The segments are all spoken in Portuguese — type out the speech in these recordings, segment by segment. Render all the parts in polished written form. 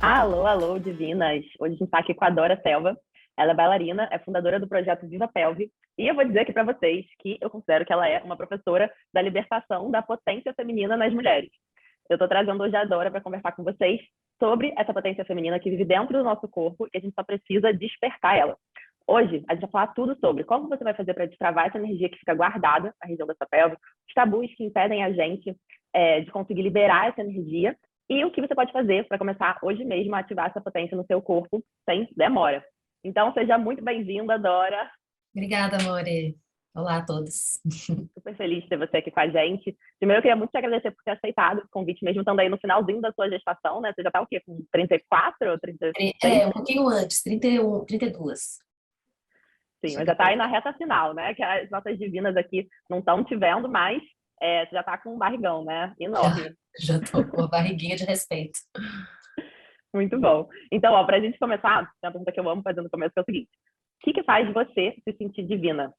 Alô, alô, divinas! Hoje a gente está aqui com a Dora Selva. Ela é bailarina, é fundadora do projeto Viva Pelve. E eu vou dizer aqui para vocês que eu considero que ela é uma professora da libertação da potência feminina nas mulheres. Eu estou trazendo hoje a Dora para conversar com vocês sobre essa potência feminina que vive dentro do nosso corpo e a gente só precisa despertar ela. Hoje, a gente vai falar tudo sobre como você vai fazer para destravar essa energia que fica guardada na região da sua pelve, os tabus que impedem a gente de conseguir liberar essa energia e o que você pode fazer para começar hoje mesmo a ativar essa potência no seu corpo sem demora. Então, seja muito bem-vinda, Dora. Obrigada, Amore. Olá a todos. Super feliz de ter você aqui com a gente. Primeiro, eu queria muito te agradecer por ter aceitado o convite, mesmo estando aí no finalzinho da sua gestação, né? Você já está o quê? Com 34 ou 36? Um pouquinho antes, 31, 32. Sim, mas já Chega está aí perto. na reta final, né? Que as nossas divinas aqui não estão te vendo, mas você já está com um barrigão, né? Já, Enorme. já tô com a barriguinha de respeito. Muito bom. Então, ó, para a gente começar, tem uma pergunta que eu amo fazer no começo, que é o seguinte. O que faz você se sentir divina?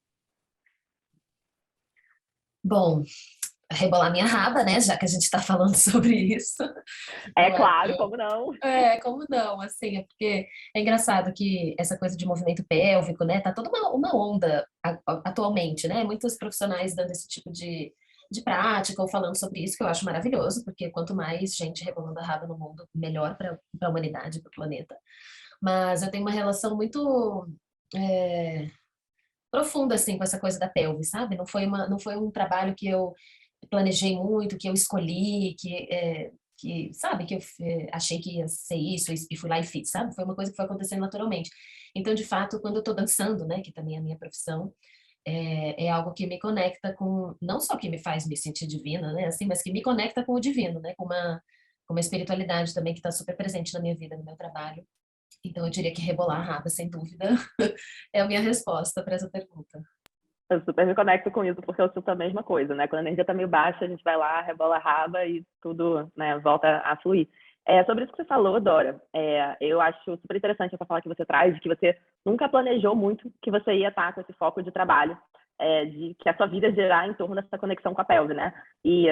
Bom, rebolar minha raba, né? Já que a gente está falando sobre isso. É Eu acho. claro, como não? Como não? Assim, é porque é engraçado que essa coisa de movimento pélvico, né? Tá toda uma onda atualmente, né? Muitos profissionais dando esse tipo de prática ou falando sobre isso, que eu acho maravilhoso, porque quanto mais gente rebolando a raba no mundo, melhor para a humanidade, para o planeta. Mas eu tenho uma relação muito é, profunda, assim, com essa coisa da pelve, sabe? Não foi um trabalho que eu planejei muito, que eu escolhi, sabe, que eu achei que ia ser isso e fui lá e fiz, sabe? Foi uma coisa que foi acontecendo naturalmente. Então, de fato, quando eu tô dançando, né, que também é a minha profissão, é algo que me conecta com, não só que me faz me sentir divina, né, assim, mas que me conecta com o divino, né, com uma espiritualidade também que está super presente na minha vida, no meu trabalho. Então, eu diria que rebolar a raba, sem dúvida, é a minha resposta para essa pergunta. Eu super me conecto com isso, porque eu sinto a mesma coisa, né? Quando a energia tá meio baixa, a gente vai lá, rebola a raba e tudo, né, volta a fluir. Sobre isso que você falou, Dora, eu acho super interessante essa fala que você traz, de que você nunca planejou muito que você ia estar com esse foco de trabalho, de que a sua vida girar em torno dessa conexão com a pelve, né? E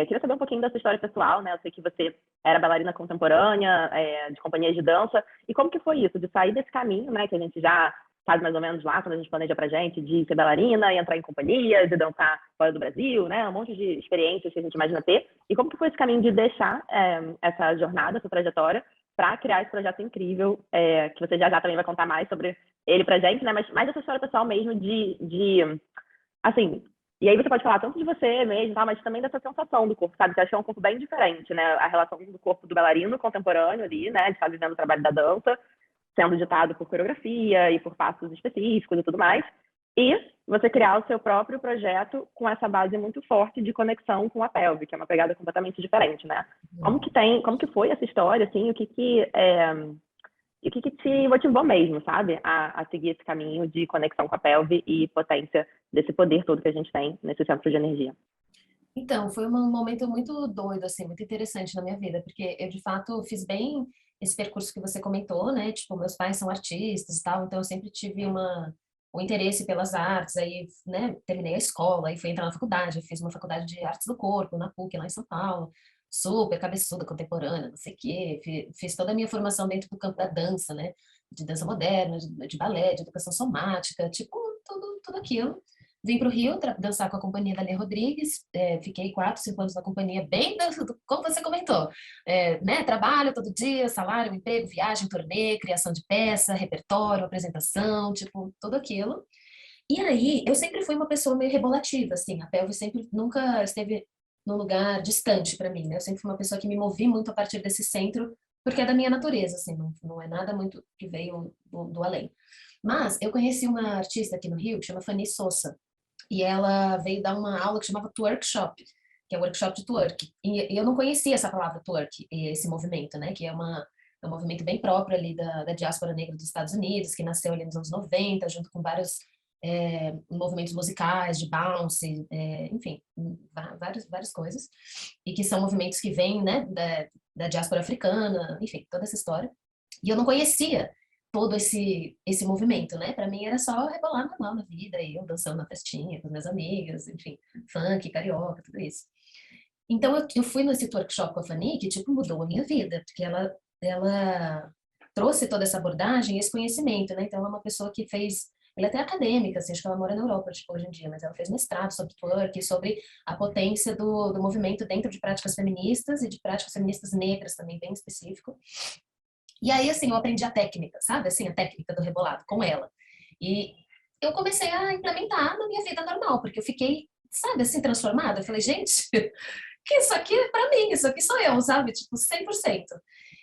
queria saber um pouquinho da sua história pessoal, né? Eu sei que você era bailarina contemporânea, de companhias de dança, e como que foi isso, de sair desse caminho, né, que a gente já faz mais ou menos lá, quando a gente planeja pra gente, de ser bailarina e entrar em companhias, de dançar fora do Brasil, né? Um monte de experiências que a gente imagina ter. E como que foi esse caminho de deixar essa jornada, essa trajetória, para criar esse projeto incrível, que você já também vai contar mais sobre ele pra gente, né? Mas mais essa história pessoal mesmo assim, e aí você pode falar tanto de você mesmo, tá? Mas também dessa sensação do corpo, sabe? Que eu acho que é um corpo bem diferente, né? A relação do corpo do bailarino contemporâneo ali, né? De estar vivendo o trabalho da dança, sendo ditado por coreografia e por passos específicos e tudo mais. E você criar o seu próprio projeto com essa base muito forte de conexão com a pelve, que é uma pegada completamente diferente, né? Como que foi essa história, assim, o que te motivou mesmo, sabe, a seguir esse caminho de conexão com a pelve e potência desse poder todo que a gente tem nesse centro de energia? Então, foi um momento muito doido, assim, muito interessante na minha vida, porque eu, de fato, fiz bem esse percurso que você comentou, né? Tipo, meus pais são artistas e tal, então eu sempre tive um interesse pelas artes, aí, né, terminei a escola, aí fui entrar na faculdade, eu fiz uma faculdade de artes do corpo, na PUC, lá em São Paulo, super cabeçuda, contemporânea, não sei o quê, fiz toda a minha formação dentro do campo da dança, né? De dança moderna, de balé, de educação somática, tipo, tudo aquilo. Vim para o Rio dançar com a companhia da Lê Rodrigues, fiquei 4, 5 anos na companhia, bem como você comentou, né? Trabalho todo dia, salário, emprego, viagem, turnê, criação de peça, repertório, apresentação, tipo, tudo aquilo. E aí, eu sempre fui uma pessoa meio rebolativa, assim, a pelve sempre nunca esteve num lugar distante para mim, né? Eu sempre fui uma pessoa que me movi muito a partir desse centro, porque é da minha natureza, assim, não é nada muito que veio do além. Mas eu conheci uma artista aqui no Rio que chama Fanny Souza, e ela veio dar uma aula que chamava Twerkshop, que é o workshop de twerk. E eu não conhecia essa palavra twerk, esse movimento, né, que é um movimento bem próprio ali da diáspora negra dos Estados Unidos, que nasceu ali nos anos 90, junto com vários movimentos musicais, de bounce, enfim, várias coisas, e que são movimentos que vêm, né, da diáspora africana, enfim, toda essa história. E eu não conhecia todo esse movimento, né? Para mim era só rebolar normal na vida, e eu dançando na festinha com as minhas amigas, enfim, funk, carioca, tudo isso. Então eu fui nesse workshop com a Fanny, que tipo mudou a minha vida, porque ela ela trouxe toda essa abordagem, esse conhecimento, né? Então, ela é uma pessoa que fez, ela é até acadêmica, assim, acho que ela mora na Europa, tipo, hoje em dia, mas ela fez mestrado sobre twerk, sobre a potência do movimento dentro de práticas feministas e de práticas feministas negras também, bem específico. E aí, assim, eu aprendi a técnica, sabe? Assim, a técnica do rebolado com ela. E eu comecei a implementar na minha vida normal, porque eu fiquei, sabe, assim, transformada. Eu falei, gente, que isso aqui é pra mim, isso aqui sou eu, sabe? Tipo, 100%.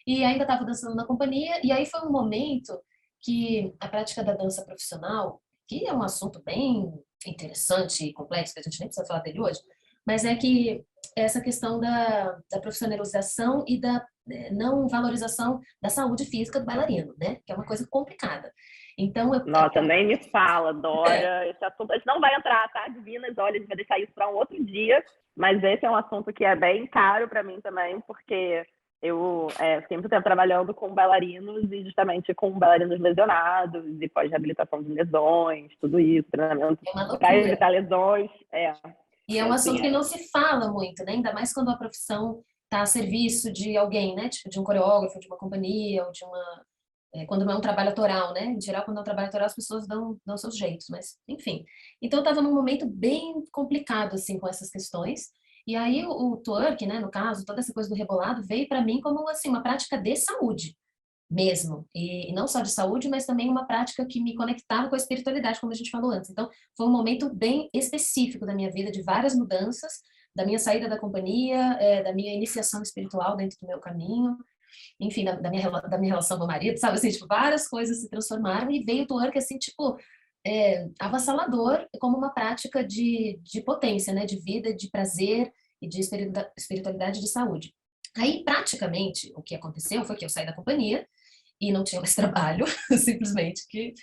E ainda estava dançando na companhia, e aí foi um momento que a prática da dança profissional, que é um assunto bem interessante e complexo, que a gente nem precisa falar dele hoje, mas é que essa questão da profissionalização e da não valorização da saúde física do bailarino, né? Que é uma coisa complicada. Então, Nossa, nem me fala, Dora. Esse assunto, a gente não vai entrar, tá? Divinas, olha, a gente vai deixar isso para um outro dia, mas esse é um assunto que é bem caro para mim também, porque eu fiquei muito tempo trabalhando com bailarinos e justamente com bailarinos lesionados e pós-reabilitação de lesões, tudo isso, treinamento é uma para loucura. evitar lesões. E é um Assim, assunto que não se fala muito, né? Ainda mais quando a profissão está a serviço de alguém, né? Tipo, de um coreógrafo, de uma companhia, ou de uma. Quando não é um trabalho autoral, né? Em geral, quando é um trabalho autoral, as pessoas dão seus jeitos, mas, enfim. Então, eu estava num momento bem complicado, assim, com essas questões. E aí, o twerk, né, no caso, toda essa coisa do rebolado, veio para mim como, assim, uma prática de saúde mesmo. E não só de saúde, mas também uma prática que me conectava com a espiritualidade, como a gente falou antes. Então, foi um momento bem específico da minha vida, de várias mudanças, da minha saída da companhia, da minha iniciação espiritual dentro do meu caminho, enfim, da minha relação com o marido, sabe? Assim, tipo, várias coisas se transformaram e veio o twerk, assim, tipo, avassalador como uma prática de potência, né? De vida, de prazer e de espiritualidade e de saúde. Aí, praticamente, o que aconteceu foi que eu saí da companhia e não tinha mais trabalho, simplesmente que,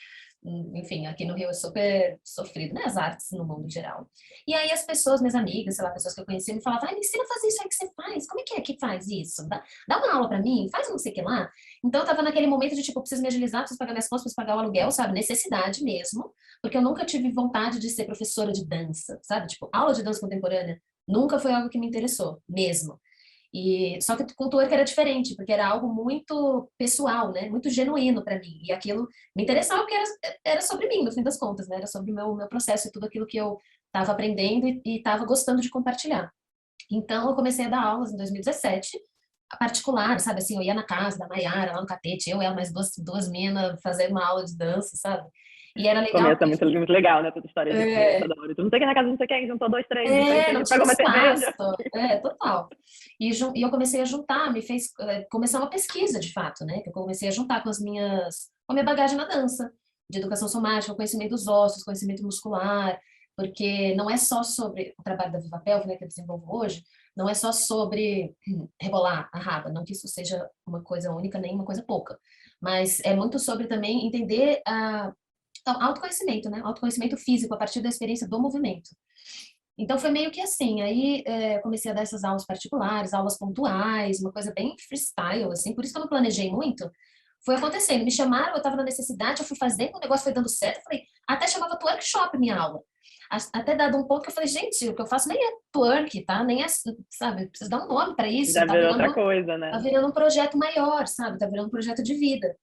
enfim, aqui no Rio é super sofrido, né? As artes no mundo em geral. E aí as pessoas, minhas amigas, sei lá, pessoas que eu conhecia, me falavam, ai, me ensina a fazer isso aí que você faz, como é que faz isso? Dá uma aula pra mim, faz não sei o que lá. Então eu tava naquele momento de, tipo, preciso me agilizar, preciso pagar minhas contas, preciso pagar o aluguel, sabe? Necessidade mesmo, porque eu nunca tive vontade de ser professora de dança, sabe? Tipo, aula de dança contemporânea nunca foi algo que me interessou, mesmo. E só que com o twerk era diferente, porque era algo muito pessoal, né? Muito genuíno para mim. E aquilo me interessava porque era sobre mim, no fim das contas, né? Era sobre o meu processo e tudo aquilo que eu estava aprendendo e estava gostando de compartilhar. Então, eu comecei a dar aulas em 2017, a particular, sabe? Assim, eu ia na casa da Maiara, lá no Catete, eu e ela, mais duas meninas, fazendo uma aula de dança, sabe? E era legal começa porque muito, muito legal, né? Toda história de começo, é, adoro. Tu não sei quem na casa, não sei quem, juntou dois, três, não sei o não quê, tinha pegou uma espaço, cerveja. total. E eu comecei a juntar, me fez começar uma pesquisa, de fato, né? Que eu comecei a juntar com a minha bagagem na dança, de educação somática, conhecimento dos ossos, conhecimento muscular, porque não é só sobre o trabalho da Viva Pelve, né, que eu desenvolvo hoje, não é só sobre rebolar a raba, não que isso seja uma coisa única nem uma coisa pouca, mas é muito sobre também entender então, autoconhecimento, né? Autoconhecimento físico a partir da experiência do movimento. Então foi meio que assim, aí comecei a dar essas aulas particulares, aulas pontuais, uma coisa bem freestyle, assim, por isso que eu não planejei muito, foi acontecendo, me chamaram, eu estava na necessidade, eu fui fazendo, o negócio foi dando certo, eu falei, até chamava twerkshop minha aula, até dado um ponto que eu falei, gente, o que eu faço nem é twerk, tá, nem é, sabe, preciso dar um nome para isso, Já virou outra coisa, tá né? virando um projeto maior, sabe, tá virando um projeto de vida,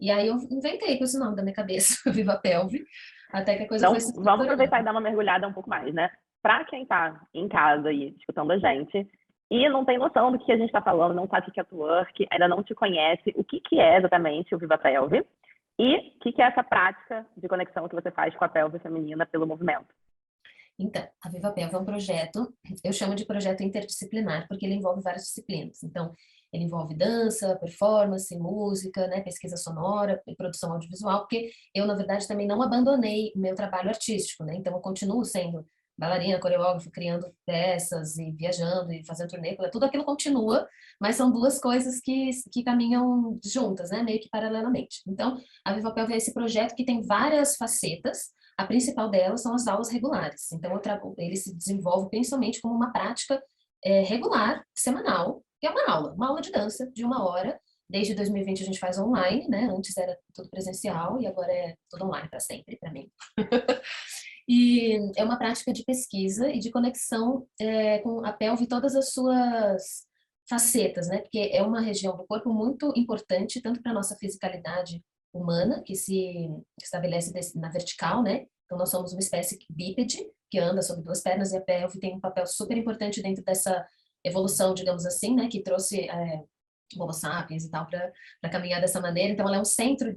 e aí eu inventei com esse nome da minha cabeça, Viva Pelve, até que a coisa foi Então, se vamos aproveitar e estruturando. dar uma mergulhada um pouco mais, né? Para quem está em casa aí escutando a gente e não tem noção do que a gente está falando, não sabe o que é twerk, ainda não te conhece, o que é exatamente o Viva Pelve e o que é essa prática de conexão que você faz com a pelve feminina pelo movimento. Então, a Viva Pelva é um projeto, eu chamo de projeto interdisciplinar, porque ele envolve várias disciplinas. Então, ele envolve dança, performance, música, né, pesquisa sonora e produção audiovisual, porque eu, na verdade, também não abandonei o meu trabalho artístico, né? Então, eu continuo sendo bailarina, coreógrafa, criando peças e viajando e fazendo turnê, tudo aquilo continua, mas são duas coisas que caminham juntas, né, meio que paralelamente. Então, a Viva Pelva é esse projeto que tem várias facetas, a principal delas são as aulas regulares. Então, ele se desenvolve principalmente como uma prática regular, semanal, que é uma aula de dança de 1 hora. Desde 2020 a gente faz online, né? Antes era tudo presencial e agora é tudo online para sempre, para mim. E é uma prática de pesquisa e de conexão com a pelve e todas as suas facetas, né? Porque é uma região do corpo muito importante, tanto para a nossa fisicalidade humana, que se estabelece na vertical, né? Então, nós somos uma espécie bípede, que anda sobre duas pernas, e a pelve tem um papel super importante dentro dessa evolução, digamos assim, né? Que trouxe Homo sapiens e tal para caminhar dessa maneira. Então, ela é um centro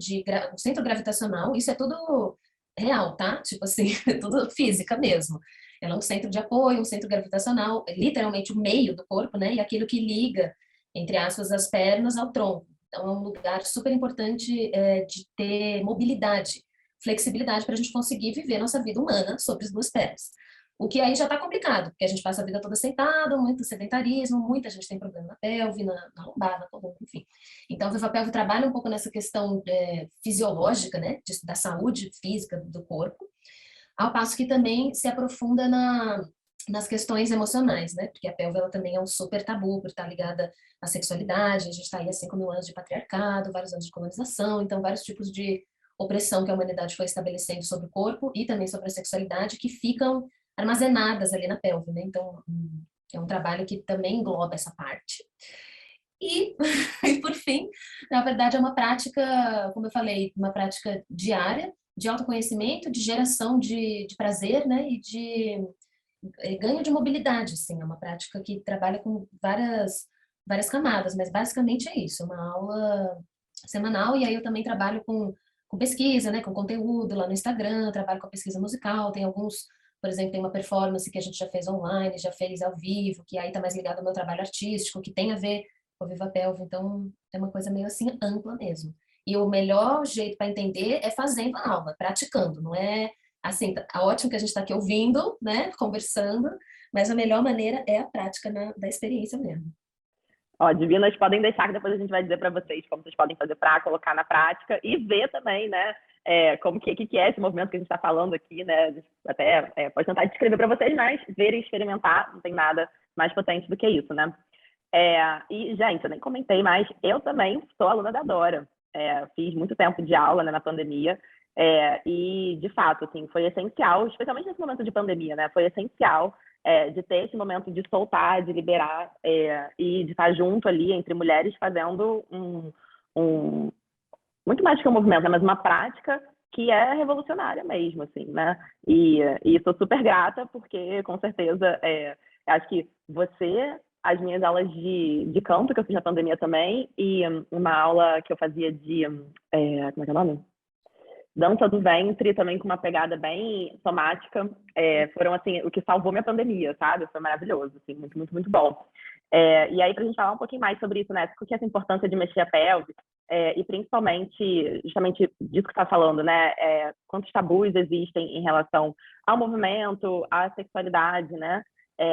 gravitacional. Isso é tudo real, tá? Tipo assim, é tudo física mesmo. Ela é um centro de apoio, um centro gravitacional, literalmente o meio do corpo, né? E aquilo que liga, entre aspas, as pernas ao tronco. Então, é um lugar super importante de ter mobilidade, flexibilidade para a gente conseguir viver nossa vida humana sobre as duas pernas. O que aí já está complicado, porque a gente passa a vida toda sentado, muito sedentarismo, muita gente tem problema na pelve, na lombar, na coluna, enfim. Então, o Viva Pelve trabalha um pouco nessa questão fisiológica, né, da saúde física do corpo, ao passo que também se aprofunda nas questões emocionais, né, porque a pelve ela também é um super tabu, por estar ligada à sexualidade, a gente está aí há 5 mil anos de patriarcado, vários anos de colonização, então vários tipos de opressão que a humanidade foi estabelecendo sobre o corpo e também sobre a sexualidade que ficam armazenadas ali na pelve, né? Então, é um trabalho que também engloba essa parte. E, e, por fim, na verdade, é uma prática, como eu falei, uma prática diária de autoconhecimento, de geração de prazer, né? E de ganho de mobilidade, assim. É uma prática que trabalha com várias camadas, mas basicamente é isso, é uma aula semanal, e aí eu também trabalho com pesquisa, né, com conteúdo lá no Instagram, trabalho com a pesquisa musical, tem alguns, por exemplo, tem uma performance que a gente já fez online, já fez ao vivo, que aí tá mais ligado ao meu trabalho artístico, que tem a ver com a Viva Pelve, então é uma coisa meio assim ampla mesmo. E o melhor jeito para entender é fazendo a aula, praticando, não é assim, tá ótimo que a gente está aqui ouvindo, né, conversando, mas a melhor maneira é a prática da experiência mesmo. Ó, divinas, podem deixar que depois a gente vai dizer para vocês como vocês podem fazer para colocar na prática e ver também, né, como que é esse movimento que a gente está falando aqui, né, até pode tentar descrever para vocês, mas ver e experimentar, não tem nada mais potente do que isso, né. E, gente, eu nem comentei, mas eu também sou aluna da Dora, fiz muito tempo de aula, né, na pandemia, e, de fato, assim, foi essencial, especialmente nesse momento de pandemia, né, foi essencial de ter esse momento de soltar, de liberar e de estar junto ali entre mulheres fazendo muito mais que um movimento, né, mas uma prática que é revolucionária mesmo, assim, né? E sou super grata porque, com certeza, acho que as minhas aulas de canto que eu fiz na pandemia também e uma aula que eu fazia de como é que é o nome? Dança do ventre, também com uma pegada bem somática, foram, assim, o que salvou minha pandemia, sabe? Foi maravilhoso, assim, muito, muito, muito bom. E aí, para a gente falar um pouquinho mais sobre isso, né? O que é essa importância de mexer a pelve, e principalmente, justamente disso que está falando, né? Quantos tabus existem em relação ao movimento, à sexualidade, né?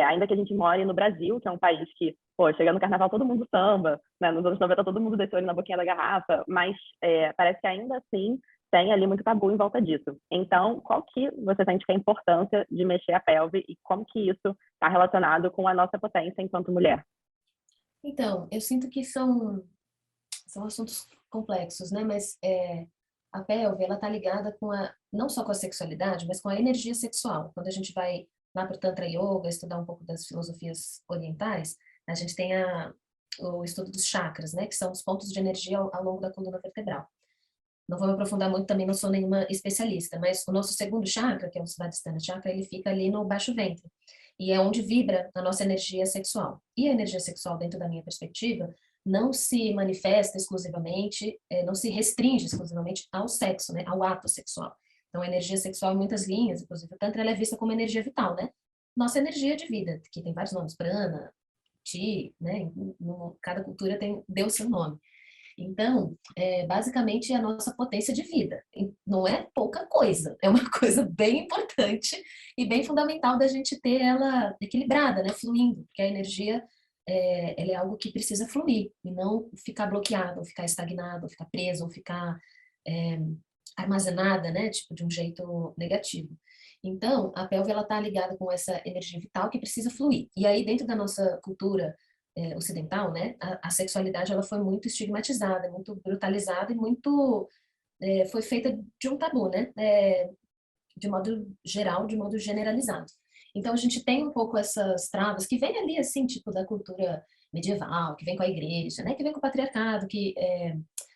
Ainda que a gente more no Brasil, que é um país que, pô, chega no carnaval todo mundo samba, né? Nos anos 90 todo mundo desceu ali na boquinha da garrafa, mas parece que ainda assim tem ali muito tabu em volta disso. Então, qual que você sente que é a importância de mexer a pelve e como que isso está relacionado com a nossa potência enquanto mulher? Então, eu sinto que são assuntos complexos, né? Mas a pelve, ela tá ligada não só com a sexualidade, mas com a energia sexual. Quando a gente vai lá para o Tantra Yoga, estudar um pouco das filosofias orientais, a gente tem o estudo dos chakras, né? Que são os pontos de energia ao longo da coluna vertebral. Não vou me aprofundar muito, também não sou nenhuma especialista, mas o nosso segundo chakra, que é o Svadhisthana Chakra, ele fica ali no baixo ventre. E é onde vibra a nossa energia sexual. E a energia sexual, dentro da minha perspectiva, não se manifesta exclusivamente, não se restringe exclusivamente ao sexo, né, ao ato sexual. Então, a energia sexual, em muitas linhas, inclusive o Tantra, ela é vista como energia vital, né? Nossa energia de vida, que tem vários nomes, prana, chi, né? Cada cultura deu seu nome. Então, basicamente, é a nossa potência de vida. Não é pouca coisa, é uma coisa bem importante e bem fundamental da gente ter ela equilibrada, né, fluindo, porque a energia ela é algo que precisa fluir e não ficar bloqueado, ou ficar estagnado, ou ficar preso, ou ficar armazenada, né, tipo, de um jeito negativo. Então, a pelve, ela tá ligada com essa energia vital que precisa fluir. E aí, dentro da nossa cultura ocidental, né, a sexualidade ela foi muito estigmatizada, muito brutalizada e muito foi feita de um tabu, né, de modo geral, de modo generalizado. Então a gente tem um pouco essas travas que vem ali, assim, tipo, da cultura medieval, que vem com a igreja, né? Que vem com o patriarcado, que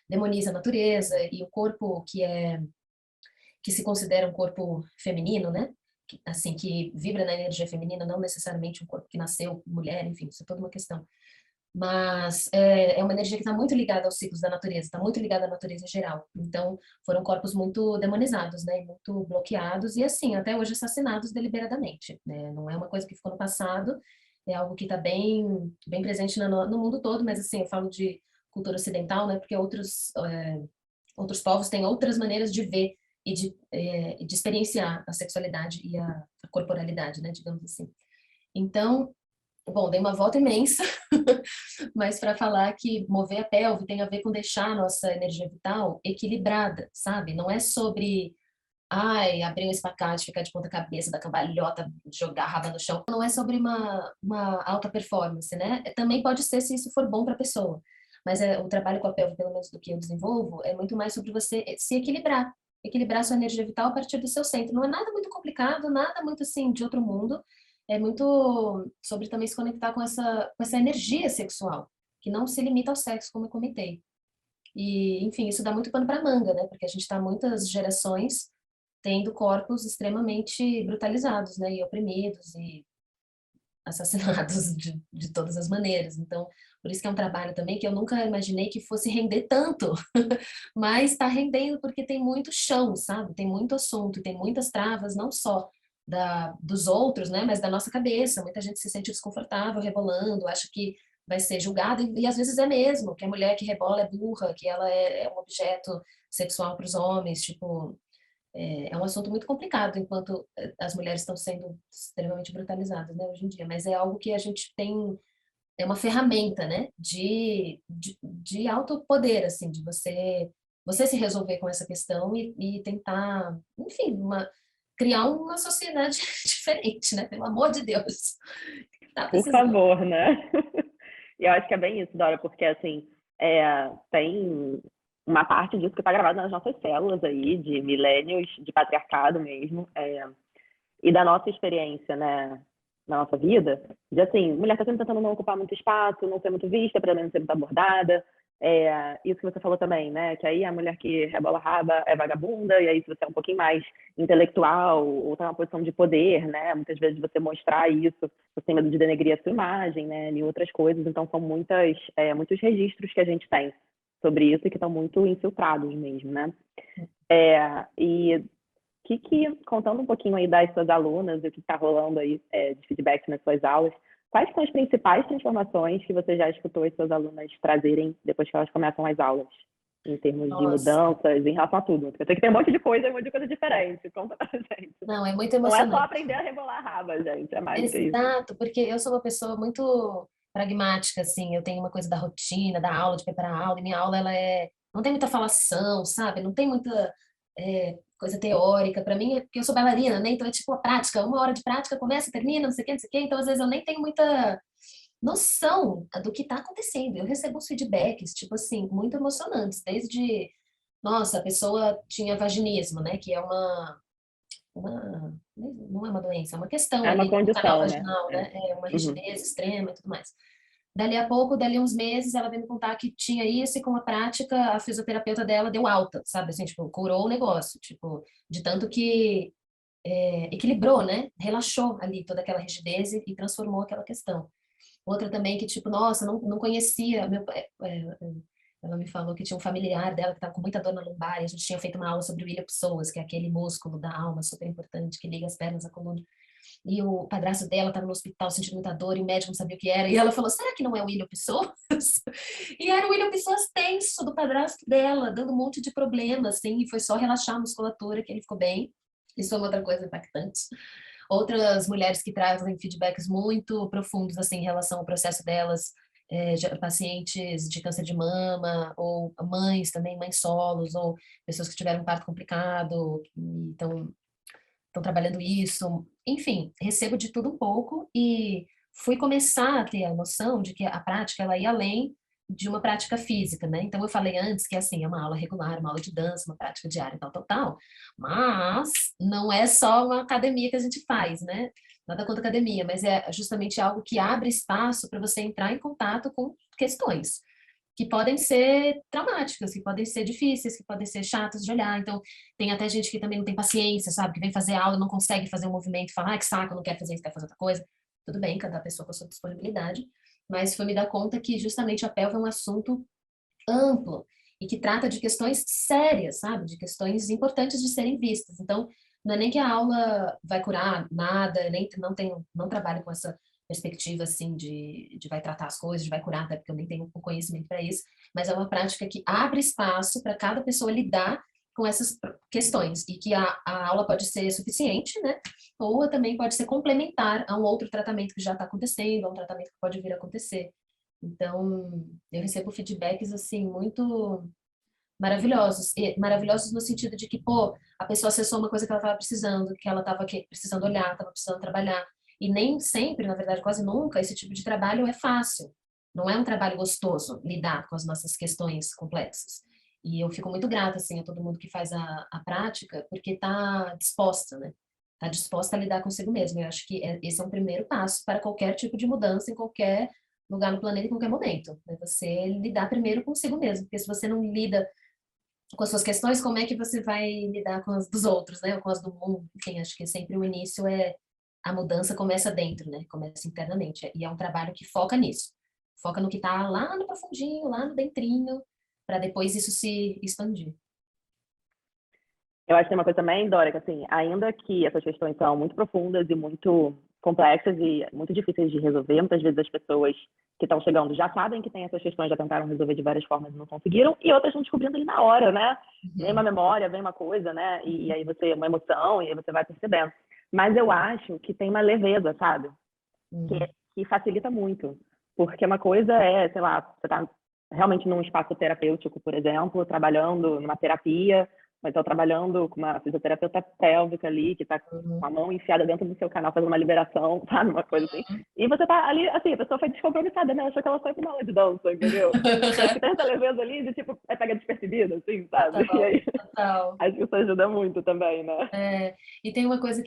demoniza a natureza e o corpo que se considera um corpo feminino, né? Assim, que vibra na energia feminina, não necessariamente um corpo que nasceu mulher, enfim, isso é toda uma questão. Mas é uma energia que está muito ligada aos ciclos da natureza, está muito ligada à natureza em geral. Então, foram corpos muito demonizados, né? Muito bloqueados e, assim, até hoje assassinados deliberadamente, né? Não é uma coisa que ficou no passado, é algo que está bem presente no mundo todo, mas, assim, eu falo de cultura ocidental, né? Porque outros povos têm outras maneiras de ver e de experienciar a sexualidade e a corporalidade, né? Digamos assim. Então, bom, dei uma volta imensa, mas para falar que mover a pelve tem a ver com deixar a nossa energia vital equilibrada, sabe? Não é sobre, ai, abrir um espacate, ficar de ponta cabeça, dar cambalhota, jogar a raba no chão. Não é sobre uma alta performance, né? Também pode ser se isso for bom para a pessoa. Mas o trabalho com a pelve, pelo menos do que eu desenvolvo, é muito mais sobre você se equilibrar. Equilibrar sua energia vital a partir do seu centro. Não é nada muito complicado, nada muito assim de outro mundo. É muito sobre também se conectar com essa energia sexual, que não se limita ao sexo, como eu comentei. E, enfim, isso dá muito pano para manga, né? Porque a gente está muitas gerações tendo corpos extremamente brutalizados, né? E oprimidos e assassinados de todas as maneiras. Então, por isso que é um trabalho também que eu nunca imaginei que fosse render tanto, mas está rendendo porque tem muito chão, sabe? Tem muito assunto, tem muitas travas, não só dos outros, né? Mas da nossa cabeça. Muita gente se sente desconfortável rebolando, acha que vai ser julgada, e às vezes é mesmo, que a mulher que rebola é burra, que ela é um objeto sexual para os homens, tipo, é um assunto muito complicado, enquanto as mulheres estão sendo extremamente brutalizadas, né, hoje em dia, mas é algo que a gente tem, é uma ferramenta, né, de alto poder, assim, de você se resolver com essa questão e tentar, enfim, criar uma sociedade diferente, né, pelo amor de Deus, tá Por precisando. favor, né? E eu acho que é bem isso, Dora, porque assim, tem uma parte disso que está gravada nas nossas células aí, de milênios de patriarcado mesmo, e da nossa experiência, né, na nossa vida, de assim, mulher está sempre tentando não ocupar muito espaço, não ser muito vista, para não ser muito abordada. Isso que você falou também, né, que aí a mulher que rebola a raba é vagabunda, e aí se você é um pouquinho mais intelectual ou tem uma posição de poder, né, muitas vezes você mostrar isso, você tem medo de denegrir a sua imagem, né, e outras coisas. Então são muitos registros que a gente tem sobre isso e que estão muito infiltrados mesmo, né. E contando um pouquinho aí das suas alunas, o que está rolando aí de feedback nas suas aulas, quais são as principais transformações que você já escutou as suas alunas trazerem depois que elas começam as aulas, em termos de Nossa, mudanças, em relação a tudo? Porque eu sei que tem um monte de coisa diferente. Conta pra gente. não, é muito Não é só emocionante. aprender a rebolar a raba, gente, é mais do que isso. Exato, porque eu sou uma pessoa muito pragmática, assim, eu tenho uma coisa da rotina, da aula, de preparar a aula, e minha aula, não tem muita falação, sabe? Não tem muita coisa teórica, para mim, porque eu sou bailarina, né? Então é tipo a prática, 1 hora de prática, começa, termina, não sei o quê, não sei o quê, então às vezes eu nem tenho muita noção do que está acontecendo. Eu recebo uns feedbacks, tipo assim, muito emocionantes, desde, nossa, a pessoa tinha vaginismo, né? Que é não é uma doença, é uma questão É uma ali no canal condição, né? vaginal, né? É uma Uhum. rigidez extrema e tudo mais. Dali a pouco, dali uns meses, ela veio me contar que tinha isso e com a prática a fisioterapeuta dela deu alta, sabe? Assim, tipo, curou o negócio, tipo, de tanto que equilibrou, né? Relaxou ali toda aquela rigidez e transformou aquela questão. Outra também que, tipo, nossa, não conhecia, ela me falou que tinha um familiar dela que estava com muita dor na lombar, e a gente tinha feito uma aula sobre o ilho-psoas, que é aquele músculo da alma super importante que liga as pernas à coluna. E o padrasto dela estava no hospital sentindo muita dor e o médico não sabia o que era. E ela falou: será que não é o ilho-psoas? E era o ilho-psoas tenso do padrasto dela, dando um monte de problemas, assim, e foi só relaxar a musculatura que ele ficou bem. Isso foi uma outra coisa impactante. Outras mulheres que trazem feedbacks muito profundos, assim, em relação ao processo delas, pacientes de câncer de mama, ou mães também, mães solos, ou pessoas que tiveram um parto complicado, e estão trabalhando isso. Enfim, recebo de tudo um pouco e fui começar a ter a noção de que a prática ela ia além de uma prática física, né? Então eu falei antes que assim é uma aula regular, uma aula de dança, uma prática diária, tal, tal, tal. Mas não é só uma academia que a gente faz, né? nada contra academia, mas é justamente algo que abre espaço para você entrar em contato com questões que podem ser traumáticas, que podem ser difíceis, que podem ser chatas de olhar. Então, tem até gente que também não tem paciência, sabe? Que vem fazer aula e não consegue fazer um movimento e fala, ah, que saco, não quer fazer isso, quer fazer outra coisa. Tudo bem, cada pessoa com a sua disponibilidade, mas foi me dar conta que justamente a pelve é um assunto amplo e que trata de questões sérias, sabe? De questões importantes de serem vistas. Então, não é nem que a aula vai curar nada, nem não trabalho com essa perspectiva assim de vai tratar as coisas, de vai curar, até porque eu nem tenho o conhecimento para isso, mas é uma prática que abre espaço para cada pessoa lidar com essas questões e que a aula pode ser suficiente, né? Ou também pode ser complementar a um outro tratamento que já está acontecendo, a um tratamento que pode vir a acontecer. Então, eu recebo feedbacks assim muito maravilhosos, e maravilhosos no sentido de que, pô, a pessoa acessou uma coisa que ela estava precisando, que ela estava precisando olhar, estava precisando trabalhar. E nem sempre, na verdade, quase nunca, esse tipo de trabalho é fácil. Não é um trabalho gostoso lidar com as nossas questões complexas. E eu fico muito grata, assim, a todo mundo que faz a prática, porque está disposta, né? Está disposta a lidar consigo mesma. Eu acho que esse é um primeiro passo para qualquer tipo de mudança em qualquer lugar no planeta, em qualquer momento. É você lidar primeiro consigo mesmo. Porque se você não lida com as suas questões, como é que você vai lidar com as dos outros, né? Ou com as do mundo? Enfim, acho que sempre o início é a mudança começa dentro, né? Começa internamente. E é um trabalho que foca nisso. Foca no que está lá no profundinho, lá no dentrinho, para depois isso se expandir. Eu acho que tem uma coisa também, Dora, que assim, ainda que essas questões são muito profundas e muito complexas e muito difíceis de resolver, muitas vezes as pessoas que estão chegando já sabem que tem essas questões, já tentaram resolver de várias formas e não conseguiram, e outras estão descobrindo ali na hora, né? Vem uma Uhum. memória, vem uma coisa, né? E aí você, uma emoção, e aí você vai percebendo. Mas eu acho que tem uma leveza, sabe? Uhum. Que facilita muito. Porque uma coisa é, sei lá, você está realmente num espaço terapêutico, por exemplo, trabalhando numa terapia, ou então trabalhando com uma fisioterapeuta pélvica ali, que está com a Uhum. mão enfiada dentro do seu canal, fazendo uma liberação, sabe? Uma coisa assim. E você tá ali, assim, a pessoa foi descompromissada, né? Achou que ela foi pra uma aula de dança, entendeu? Então, acho que tem essa leveza ali de, tipo, é pega despercebida, assim, sabe? E Total, aí, total. acho que isso ajuda muito também, né? É, e tem uma coisa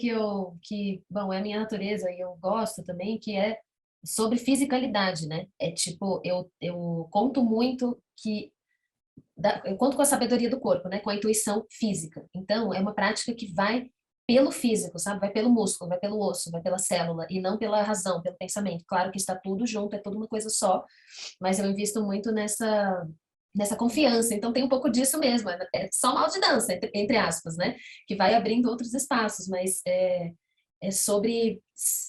bom, é a minha natureza e eu gosto também, que é sobre fisicalidade, né? É tipo, eu conto muito eu conto com a sabedoria do corpo, né? Com a intuição física. Então, é uma prática que vai pelo físico, sabe? Vai pelo músculo, vai pelo osso, vai pela célula, e não pela razão, pelo pensamento. Claro que está tudo junto, é tudo uma coisa só, mas eu invisto muito nessa confiança. Então, tem um pouco disso mesmo. É só uma aula de dança, entre aspas, né? Que vai abrindo outros espaços, mas é sobre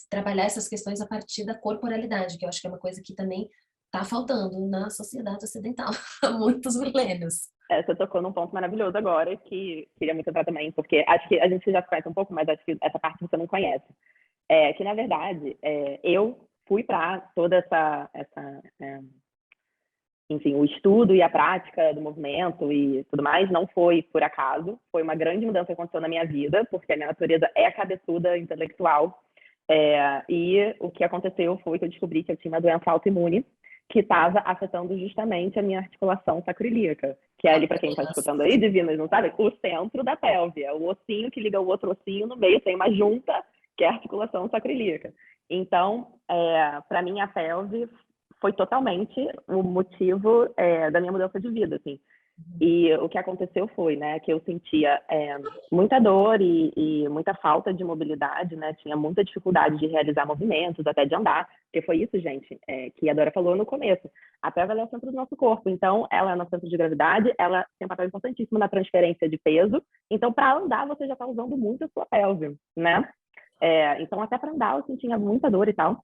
trabalhar essas questões a partir da corporalidade, que eu acho que é uma coisa que também está faltando na sociedade ocidental há muitos milênios. Você tocou num ponto maravilhoso agora, que queria muito entrar também, porque acho que a gente já conhece um pouco, mas acho que essa parte você não conhece. Que, na verdade, eu fui para toda enfim, o estudo e a prática do movimento e tudo mais, não foi por acaso, foi uma grande mudança que aconteceu na minha vida, porque a minha natureza é cabeçuda, intelectual, e o que aconteceu foi que eu descobri que eu tinha uma doença autoimune que estava afetando justamente a minha articulação sacroiliaca, que é ali, para quem está escutando aí, divinas, não sabe? O centro da pelve, é o ossinho que liga o outro ossinho no meio, tem uma junta, que é a articulação sacroiliaca. Então, para mim, a pelve foi totalmente o motivo da minha mudança de vida, assim. E o que aconteceu foi, né, que eu sentia muita dor e muita falta de mobilidade, né, tinha muita dificuldade de realizar movimentos, até de andar, porque foi isso, gente, que a Dora falou no começo. A pelve é o centro do nosso corpo, então ela é no centro de gravidade, ela tem um papel importantíssimo na transferência de peso, então para andar você já está usando muito a sua pelve, né? Então até para andar eu sentia muita dor e tal.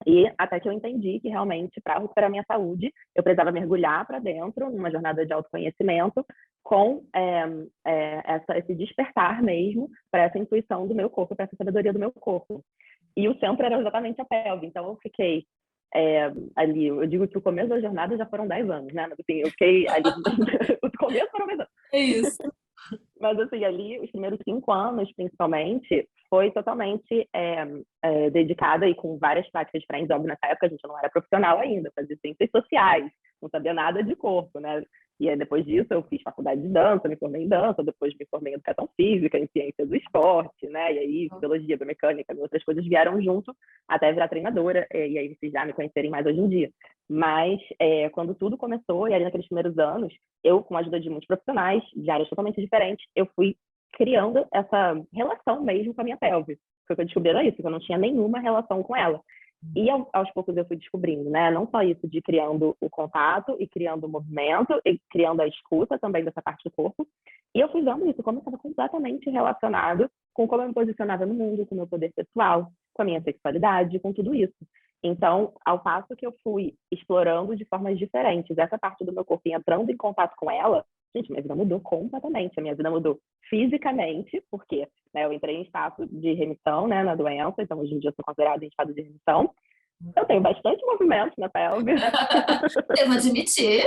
E até que eu entendi que realmente, para recuperar a minha saúde, eu precisava mergulhar para dentro, numa jornada de autoconhecimento, com esse despertar mesmo para essa intuição do meu corpo, para essa sabedoria do meu corpo. E o centro era exatamente a pelve. Então, eu fiquei ali, eu digo que o começo da jornada já foram 10 anos, né? Mas, assim, eu fiquei ali, o começo foram 10 anos. É isso. Mas, assim, ali, os primeiros 5 anos, principalmente, foi totalmente dedicada e com várias práticas diferentes. Óbvio, nessa época a gente não era profissional ainda, fazia ciências sociais, não sabia nada de corpo, né? E aí, depois disso, eu fiz faculdade de dança, me formei em dança, depois me formei em educação física, em ciência do esporte, né? E aí, biologia, biomecânica, outras coisas vieram junto até virar treinadora, e aí vocês já me conhecerem mais hoje em dia. Mas, quando tudo começou, e ali naqueles primeiros anos, eu, com a ajuda de muitos profissionais, de áreas totalmente diferentes, eu fui criando essa relação mesmo com a minha pelve. Foi que eu descobri era isso, que eu não tinha nenhuma relação com ela. E aos poucos eu fui descobrindo, né? Não só isso de criando o contato e criando o movimento e criando a escuta também dessa parte do corpo. E eu fui vendo isso como estava completamente relacionado com como eu me posicionava no mundo, com o meu poder pessoal, com a minha sexualidade, com tudo isso. Então, ao passo que eu fui explorando de formas diferentes essa parte do meu corpo e entrando em contato com ela, gente, minha vida mudou completamente. A minha vida mudou fisicamente, porque né, eu entrei em estado de remissão, né, na doença, então hoje em dia eu sou considerada em estado de remissão. Eu tenho bastante movimento na pelve. Devo admitir.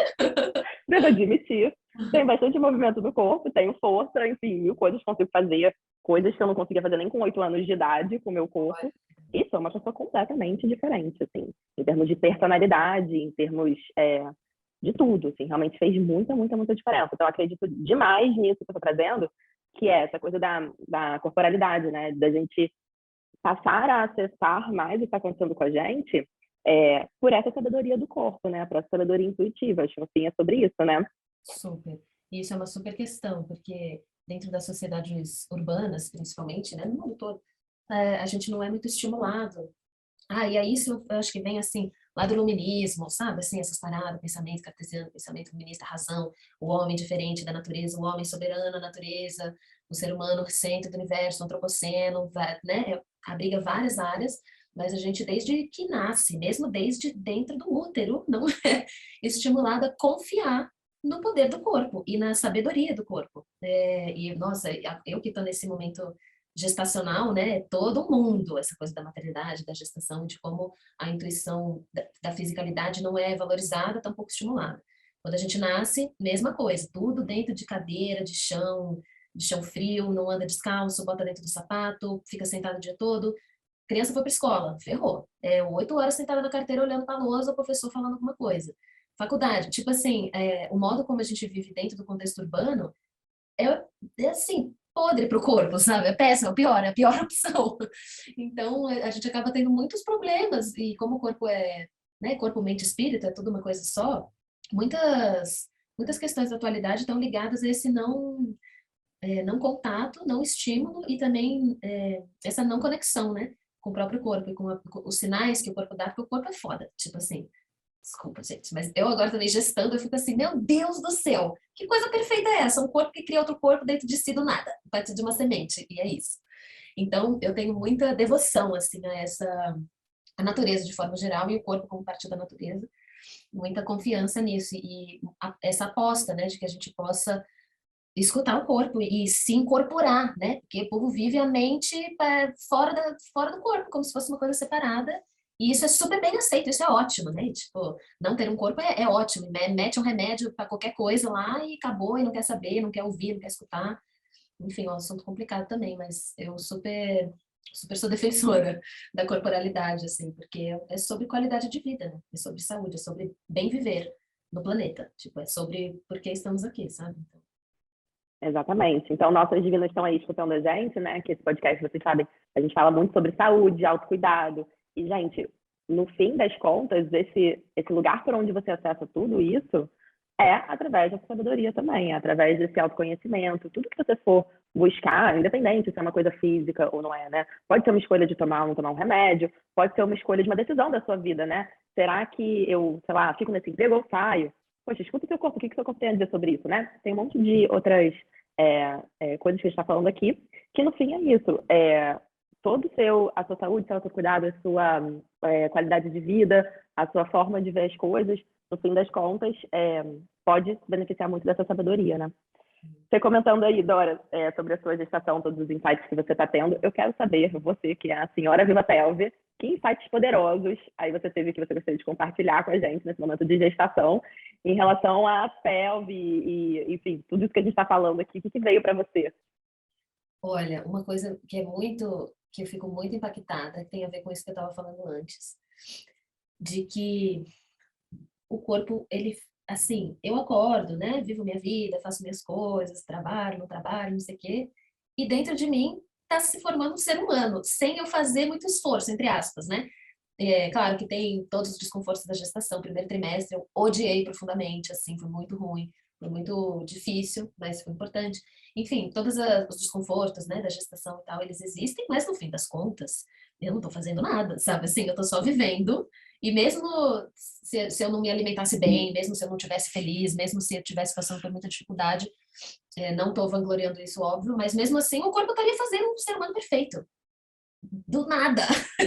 Devo admitir. Tenho bastante movimento no corpo, tenho força, enfim, mil coisas que consigo fazer, coisas que eu não conseguia fazer nem com 8 anos de idade com o meu corpo. E sou uma pessoa completamente diferente, assim, em termos de personalidade, em termos de tudo, assim, realmente fez muita, muita, muita diferença. Então, eu acredito demais nisso que eu estou trazendo, que é essa coisa da corporalidade, né? Da gente passar a acessar mais o que está acontecendo com a gente por essa sabedoria do corpo, né? Por essa sabedoria intuitiva. Acho que assim, é sobre isso, né? Super. Isso é uma super questão, porque dentro das sociedades urbanas, principalmente, né, no mundo todo, a gente não é muito estimulado. E aí isso eu acho que vem assim, lá do iluminismo, sabe? Assim, essas paradas, pensamento cartesiano, pensamento iluminista, razão, o homem diferente da natureza, o homem soberano da natureza, o ser humano centro do universo, o antropoceno, né? Abriga várias áreas, mas a gente desde que nasce, mesmo desde dentro do útero, não é estimulada a confiar no poder do corpo e na sabedoria do corpo. E, nossa, eu que estou nesse momento gestacional, né? Todo mundo, essa coisa da maternidade, da gestação, de como a intuição da fisicalidade não é valorizada, tampouco estimulada. Quando a gente nasce, mesma coisa, tudo dentro de cadeira, de chão frio, não anda descalço, bota dentro do sapato, fica sentado o dia todo. Criança foi para escola, ferrou. 8 horas sentada na carteira olhando para a lousa, o professor falando alguma coisa. Faculdade, tipo assim, o modo como a gente vive dentro do contexto urbano é assim, podre para o corpo, sabe? É péssimo, é a pior opção. Então, a gente acaba tendo muitos problemas, e como o corpo né, corpo, mente e espírito, é tudo uma coisa só, muitas questões da atualidade estão ligadas a esse não contato, não estímulo e também essa não conexão, né? Com o próprio corpo e com os sinais que o corpo dá, porque o corpo é foda, tipo assim, desculpa, gente, mas eu agora também gestando, eu fico assim, meu Deus do céu, que coisa perfeita é essa? Um corpo que cria outro corpo dentro de si do nada, a partir de uma semente, e é isso. Então, eu tenho muita devoção, assim, a natureza de forma geral e o corpo como parte da natureza, muita confiança nisso e essa aposta, né, de que a gente possa escutar o corpo e se incorporar, né, porque o povo vive a mente fora do corpo, como se fosse uma coisa separada. E isso é super bem aceito, isso é ótimo, né? Tipo, não ter um corpo é ótimo. Mete um remédio para qualquer coisa lá e acabou, e não quer saber, não quer ouvir, não quer escutar. Enfim, é um assunto complicado também, mas eu super sou defensora da corporalidade, assim, porque é sobre qualidade de vida, né? É sobre saúde, é sobre bem viver no planeta. Tipo, é sobre por que estamos aqui, sabe? Então, Exatamente. Então, nossas divinas estão aí escutando a gente, né? Que esse podcast, vocês sabem, a gente fala muito sobre saúde, autocuidado. E, gente, no fim das contas, esse lugar por onde você acessa tudo isso é através da sabedoria também, é através desse autoconhecimento. Tudo que você for buscar, independente se é uma coisa física ou não é, né? Pode ser uma escolha de tomar ou não tomar um remédio, pode ser uma escolha de uma decisão da sua vida, né? Será que eu, sei lá, fico nesse emprego ou saio? Poxa, escuta o seu corpo, o que o seu corpo tem a dizer sobre isso, né? Tem um monte de outras coisas que a gente está falando aqui, que no fim é isso. A sua saúde, seu autocuidado, a sua qualidade de vida, a sua forma de ver as coisas, no fim das contas, pode se beneficiar muito dessa sabedoria, né? Você comentando aí, Dora, sobre a sua gestação, todos os insights que você está tendo, eu quero saber, você que é a senhora Viva Pelve, que insights poderosos aí você teve que você gostaria de compartilhar com a gente nesse momento de gestação em relação à pelve e, enfim, tudo isso que a gente está falando aqui, o que veio para você? olha, uma coisa que eu fico muito impactada, que tem a ver com isso que eu estava falando antes, de que o corpo, ele assim, eu acordo, né? Vivo minha vida, faço minhas coisas, trabalho, não trabalho, não sei o quê. E dentro de mim está se formando um ser humano, sem eu fazer muito esforço, entre aspas, né? É, claro que tem todos os desconfortos da gestação. Primeiro trimestre eu odiei profundamente, assim, foi muito ruim, foi muito difícil, mas foi importante. Enfim, todos os desconfortos, né, da gestação e tal, eles existem, mas no fim das contas, eu não tô fazendo nada, sabe? Assim, eu tô só vivendo. E mesmo se eu não me alimentasse bem, mesmo se eu não tivesse feliz, mesmo se eu estivesse passando por muita dificuldade, não tô vangloriando isso, óbvio, mas mesmo assim o corpo estaria fazendo um ser humano perfeito do nada.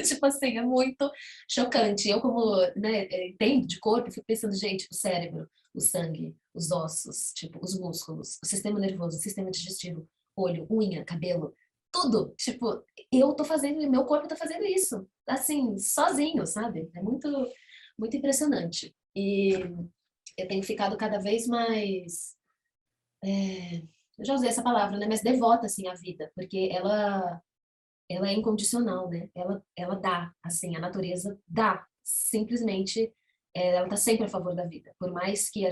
Tipo assim, é muito chocante. Eu, como, né, entendo de corpo, fico pensando, gente, o cérebro, o sangue, os ossos, tipo, os músculos, o sistema nervoso, o sistema digestivo, olho, unha, cabelo, tudo. Tipo, eu tô fazendo, meu corpo tá fazendo isso, assim, sozinho, sabe? É muito, muito impressionante. E eu tenho ficado cada vez mais, eu já usei essa palavra, né, mas devota, assim, à vida, porque ela é incondicional, né? Ela dá, assim, a natureza dá, simplesmente, ela está sempre a favor da vida. Por mais que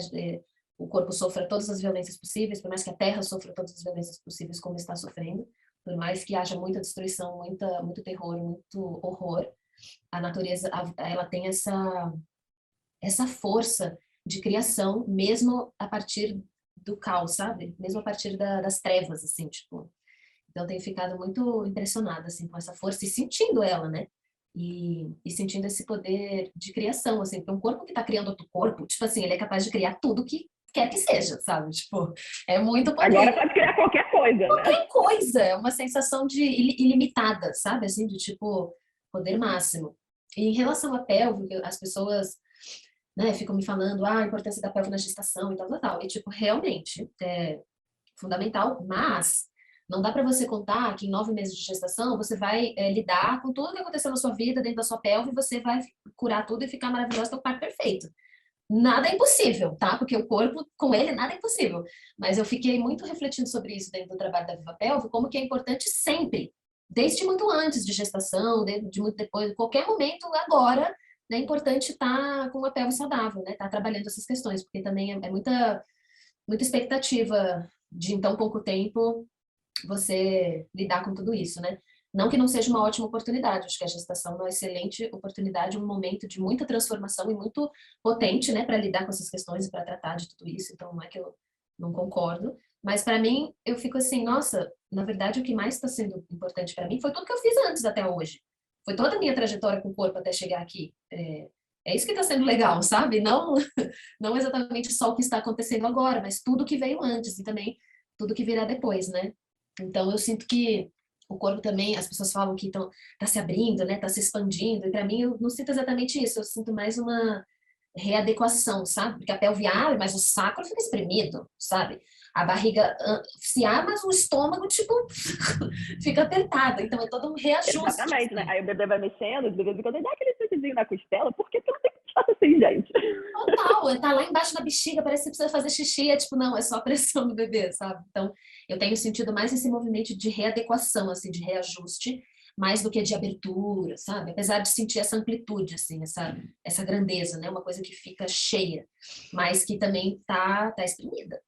o corpo sofra todas as violências possíveis, por mais que a Terra sofra todas as violências possíveis como está sofrendo, por mais que haja muita destruição, muito terror, muito horror, a natureza, ela tem essa força de criação, mesmo a partir do caos, sabe? Mesmo a partir das trevas, assim, tipo, então, eu tenho ficado muito impressionada, assim, com essa força e sentindo ela, né? E sentindo esse poder de criação, assim, porque um corpo que está criando outro corpo, tipo assim, ele é capaz de criar tudo que quer que seja, sabe? Tipo, é muito Agora poder. pode criar qualquer coisa, né? Qualquer coisa, é uma sensação de ilimitada, sabe? Assim, de tipo, poder máximo. E em relação à pelve, as pessoas, né, ficam me falando, a importância da pelve na gestação e tal, tal, tal. E, tipo, realmente, é fundamental, mas não dá para você contar que em 9 meses de gestação você vai lidar com tudo que aconteceu na sua vida, dentro da sua pelve, e você vai curar tudo e ficar maravilhosa, ter o parto perfeito. Nada é impossível, tá? Porque o corpo, com ele, nada é impossível. Mas eu fiquei muito refletindo sobre isso dentro do trabalho da Viva Pelve, como que é importante sempre, desde muito antes de gestação, de muito depois, qualquer momento, agora, né, é importante estar com uma pelve saudável, né? Estar trabalhando essas questões, porque também é muita expectativa de em tão pouco tempo você lidar com tudo isso, né? Não que não seja uma ótima oportunidade, acho que a gestação é uma excelente oportunidade, um momento de muita transformação e muito potente, né, para lidar com essas questões e para tratar de tudo isso, então não é que eu não concordo, mas para mim eu fico assim, nossa, na verdade o que mais está sendo importante para mim foi tudo que eu fiz antes até hoje, foi toda a minha trajetória com o corpo até chegar aqui, é isso que está sendo legal, sabe? Não, não exatamente só o que está acontecendo agora, mas tudo que veio antes e também tudo que virá depois, né? Então eu sinto que o corpo também, as pessoas falam que tá se abrindo, né? Tá se expandindo, e para mim eu não sinto exatamente isso, eu sinto mais uma readequação, sabe? Porque a pelve abre, mas o sacro fica espremido, sabe? A barriga se abre, mas o estômago, tipo, fica apertado. Então é todo um reajuste, Exatamente, né? assim. Aí o bebê vai mexendo, de vez em quando ele dá aquele chute na costela, por que que não tem que estar assim, gente? Total, tá lá embaixo da bexiga, parece que você precisa fazer xixi, é tipo, não, é só a pressão do bebê, sabe? Então, eu tenho sentido mais esse movimento de readequação, assim, de reajuste, mais do que de abertura, sabe? Apesar de sentir essa amplitude, assim, essa grandeza, né? Uma coisa que fica cheia, mas que também tá exprimida.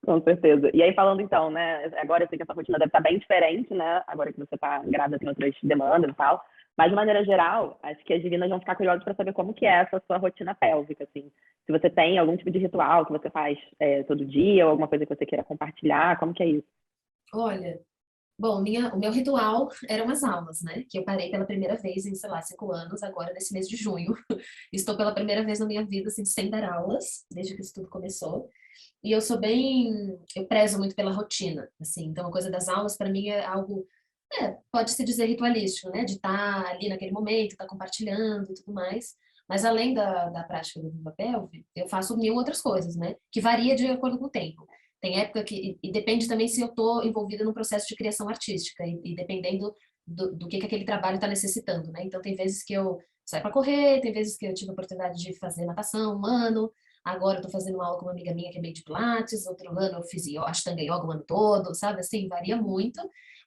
Com certeza. E aí, falando então, né? Agora eu sei que essa rotina deve estar bem diferente, né? Agora que você está grávida, tem outras demandas e tal. Mas, de maneira geral, acho que as divinas vão ficar curiosas para saber como que é essa sua rotina pélvica, assim. Se você tem algum tipo de ritual que você faz todo dia, ou alguma coisa que você queira compartilhar, como que é isso? Olha, bom, o meu ritual eram as aulas, né? Que eu parei pela primeira vez em, sei lá, 5 anos, agora nesse mês de junho. Estou pela primeira vez na minha vida, assim, sem dar aulas, desde que isso tudo começou. E eu sou bem, eu prezo muito pela rotina, assim, então a coisa das aulas para mim é algo, pode-se dizer ritualístico, né, de estar ali naquele momento, estar compartilhando e tudo mais, mas além da prática do Viva Pelve, eu faço mil outras coisas, né, que varia de acordo com o tempo. Tem época e depende também se eu estou envolvida num processo de criação artística, e dependendo do que aquele trabalho está necessitando, né, então tem vezes que eu saio para correr, tem vezes que eu tive a oportunidade de fazer natação um ano. Agora eu tô fazendo uma aula com uma amiga minha que é meio de Pilates, outro ano eu fiz Ashtanga Yoga o ano todo, sabe? Assim, varia muito,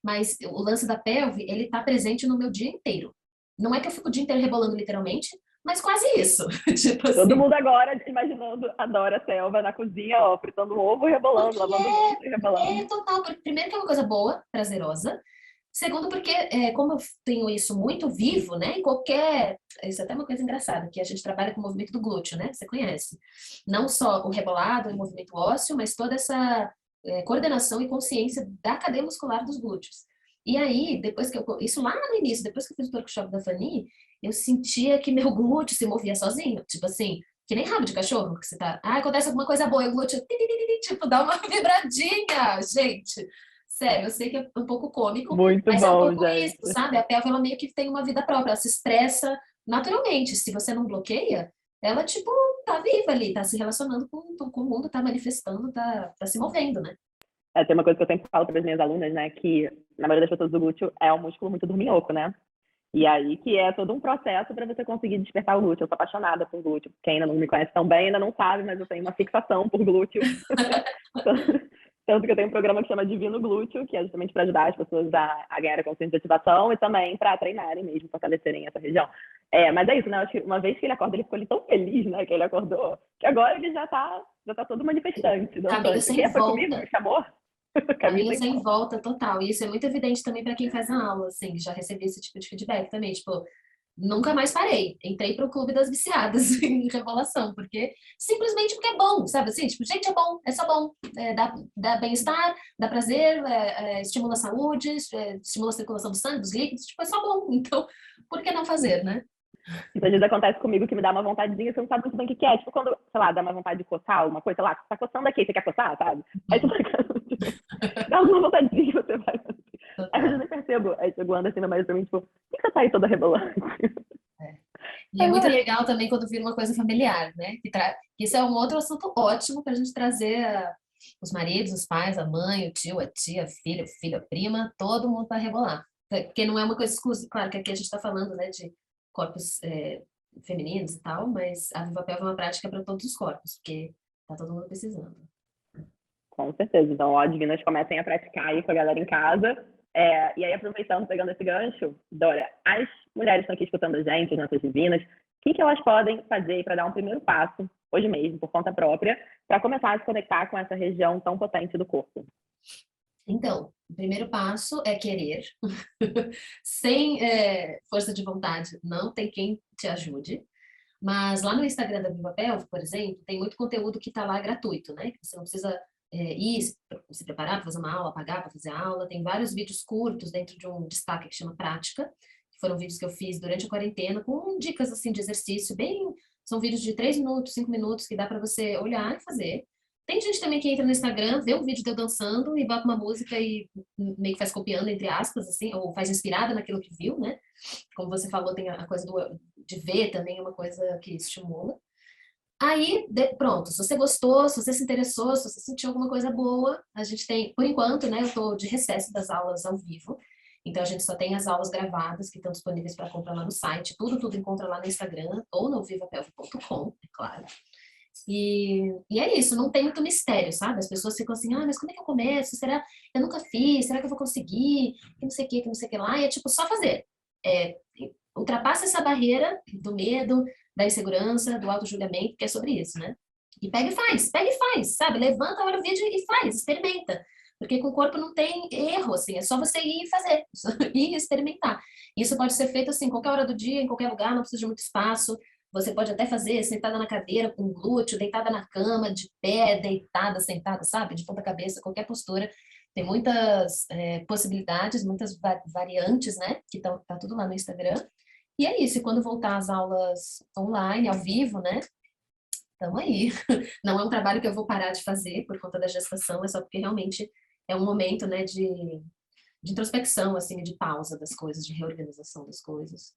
mas o lance da pelve, ele tá presente no meu dia inteiro. Não é que eu fico o dia inteiro rebolando literalmente, Mas quase isso. Tipo Todo assim. mundo agora imaginando a Dora Selva na cozinha, ó, fritando ovo, rebolando, Porque lavando louça e é rebolando. total. Primeiro que é uma coisa boa, prazerosa. Segundo porque, como eu tenho isso muito vivo, né? Em qualquer... Isso é até uma coisa engraçada, que a gente trabalha com o movimento do glúteo, né? Você conhece. Não só o rebolado, o movimento ósseo, mas toda essa coordenação e consciência da cadeia muscular dos glúteos. E aí, depois que eu... Isso lá no início, depois que eu fiz o workshop da Fanny, eu sentia que meu glúteo se movia sozinho. Tipo assim, que nem rabo de cachorro, que você tá... Ah, acontece alguma coisa boa, e o glúteo... Tipo, dá uma vibradinha, gente. Sério, eu sei que é um pouco cômico, Muito mas é um bom, pouco isso, gente. sabe? A pelve, ela meio que tem uma vida própria, ela se expressa naturalmente. Se você não bloqueia, ela, tipo, tá viva ali, tá se relacionando com o mundo, tá manifestando, tá se movendo, né? Tem uma coisa que eu sempre falo para as minhas alunas, né, que na maioria das pessoas do glúteo é um músculo muito dorminhoco, né? E aí que é todo um processo para você conseguir despertar o glúteo. Eu sou apaixonada por glúteo. Quem ainda não me conhece tão bem ainda não sabe, mas eu tenho uma fixação por glúteo. Tanto que eu tenho um programa que chama Divino Glúteo, que é justamente para ajudar as pessoas a ganhar a consciência de ativação e também para treinarem mesmo, fortalecerem essa região. Mas é isso, né? Eu acho que uma vez que ele acorda, ele ficou ali tão feliz, né? Que ele acordou, que agora ele já tá todo manifestante, Caminho dançante. sem Quem foi comigo? Me volta. chamou? Caminho Caminho sem sem volta. volta total. E isso é muito evidente também para quem faz a aula, assim, já recebi esse tipo de feedback também. Tipo, nunca mais parei. Entrei pro clube das viciadas em revelação, porque simplesmente porque é bom, sabe assim? Tipo, gente, é bom, é só bom. Dá bem-estar, dá prazer, estimula a saúde, estimula a circulação do sangue, dos líquidos, tipo, é só bom. Então, por que não fazer, né? Isso às vezes acontece comigo que me dá uma vontadezinha, você não sabe muito bem o que é. Tipo, quando, sei lá, dá uma vontade de coçar alguma coisa, sei lá, você tá coçando aqui, você quer coçar, sabe? Aí você vai, dá uma vontadezinha, você vai. Aí eu já Total. nem percebo. Aí chegou o Anderson, meu marido pra mim, tipo, por que você tá aí toda rebolando? É. E é muito legal também quando vira uma coisa familiar, né? Isso é um outro assunto ótimo para a gente trazer os maridos, os pais, a mãe, o tio, a tia, a filha, o filho, a prima, todo mundo para rebolar. Porque não é uma coisa exclusiva. Claro que aqui a gente está falando, né, de corpos femininos e tal, mas a Viva Pelva é uma prática para todos os corpos, porque tá todo mundo precisando. Com certeza. Então, ó, divinas comecem a praticar aí com a galera em casa. E aí, aproveitando, pegando esse gancho, Dora, as mulheres que estão aqui escutando a gente, as nossas divinas, o que elas podem fazer para dar um primeiro passo, hoje mesmo, por conta própria, para começar a se conectar com essa região tão potente do corpo? Então, o primeiro passo é querer. Sem força de vontade, não tem quem te ajude. Mas lá no Instagram da Viva Pelve, por exemplo, tem muito conteúdo que está lá gratuito, né? Você não precisa ir se preparar para fazer uma aula, pagar para fazer a aula. Tem vários vídeos curtos dentro de um destaque que chama Prática, que foram vídeos que eu fiz durante a quarentena, com dicas assim de exercício, bem. São vídeos de 3 minutos, 5 minutos, que dá para você olhar e fazer. Tem gente também que entra no Instagram, vê um vídeo de eu dançando e bota uma música e meio que faz copiando, entre aspas, assim, ou faz inspirada naquilo que viu, né? Como você falou, tem a coisa de ver também é uma coisa que estimula. Aí, pronto, se você gostou, se você se interessou, se você sentiu alguma coisa boa, a gente tem, por enquanto, né, eu estou de recesso das aulas ao vivo, então a gente só tem as aulas gravadas que estão disponíveis para compra lá no site, tudo encontra lá no Instagram ou no vivapelve.com, é claro. E é isso, não tem muito mistério, sabe? As pessoas ficam assim, ah, mas como é que eu começo? Será? Eu nunca fiz, será que eu vou conseguir? Que não sei o que, que não sei o que lá. E é tipo, só fazer. É, ultrapassa essa barreira do medo, da insegurança, do auto-julgamento, que é sobre isso, né? E pega e faz, sabe? Levanta, olha o vídeo e faz, experimenta. Porque com o corpo não tem erro, assim, é só você ir fazer, ir experimentar. Isso pode ser feito, assim, qualquer hora do dia, em qualquer lugar, não precisa de muito espaço. Você pode até fazer sentada na cadeira, com glúteo, deitada na cama, de pé, deitada, sentada, sabe? De ponta cabeça, qualquer postura. Tem muitas possibilidades, muitas variantes, né? Que tá tudo lá no Instagram. E é isso, e quando voltar às aulas online, ao vivo, né? Estamos aí. Não é um trabalho que eu vou parar de fazer por conta da gestação, é só porque realmente é um momento, né, de introspecção, assim, de pausa das coisas, de reorganização das coisas.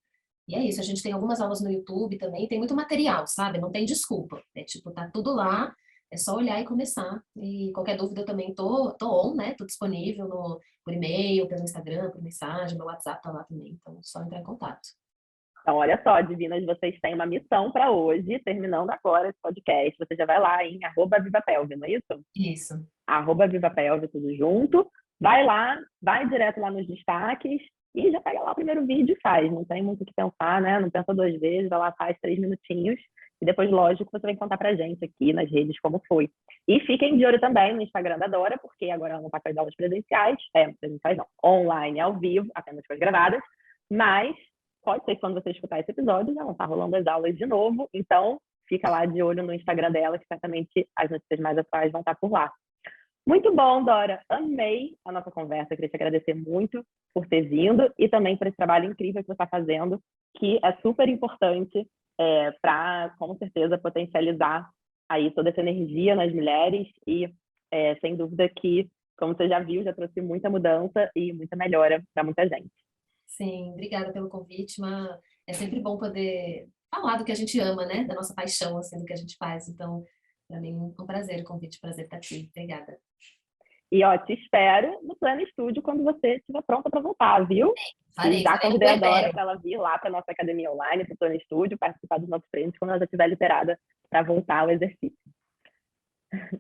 E é isso, a gente tem algumas aulas no YouTube também, tem muito material, sabe? Não tem desculpa. É tipo, tá tudo lá, é só olhar e começar. E qualquer dúvida eu também tô on, né? Tô disponível por e-mail, pelo Instagram, por mensagem, meu WhatsApp tá lá também, então é só entrar em contato. Então, olha só, divinas, vocês têm uma missão para hoje, terminando agora esse podcast. Você já vai lá em @vivapelve, não é isso? Isso. @vivapelve, tudo junto. Vai lá, vai direto lá nos destaques e já pega lá o primeiro vídeo e faz. Não tem muito o que pensar, né? Não pensa duas vezes, vai lá, faz 3 minutinhos. E depois, lógico, você vai contar pra gente aqui nas redes como foi. E fiquem de olho também no Instagram da Dora, porque agora ela não está com as aulas presenciais não, online, ao vivo, apenas com as gravadas. Mas pode ser que quando você escutar esse episódio, já vão estar rolando as aulas de novo. Então, fica lá de olho no Instagram dela, que certamente as notícias mais atuais vão estar por lá. Muito bom, Dora. Amei a nossa conversa. Queria te agradecer muito por ter vindo e também por esse trabalho incrível que você está fazendo, que é super importante para, com certeza, potencializar aí toda essa energia nas mulheres e, sem dúvida que, como você já viu, já trouxe muita mudança e muita melhora para muita gente. Sim, obrigada pelo convite, é sempre bom poder falar do que a gente ama, né? Da nossa paixão, assim, do que a gente faz. Então, para mim, é um prazer o convite, prazer estar aqui. Obrigada. E, ó, te espero no Plano Estúdio quando você estiver pronta para voltar, viu? Farei, E já farei, convidei a Dora para ela vir lá para a nossa academia online, para o Plano Estúdio, participar dos nossos treinos quando ela já estiver liberada para voltar ao exercício.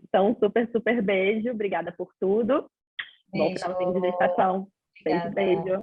Então, super, super beijo. Obrigada por tudo. Bom Beijo. finalzinho de gestação. Beijo, Obrigada. beijo.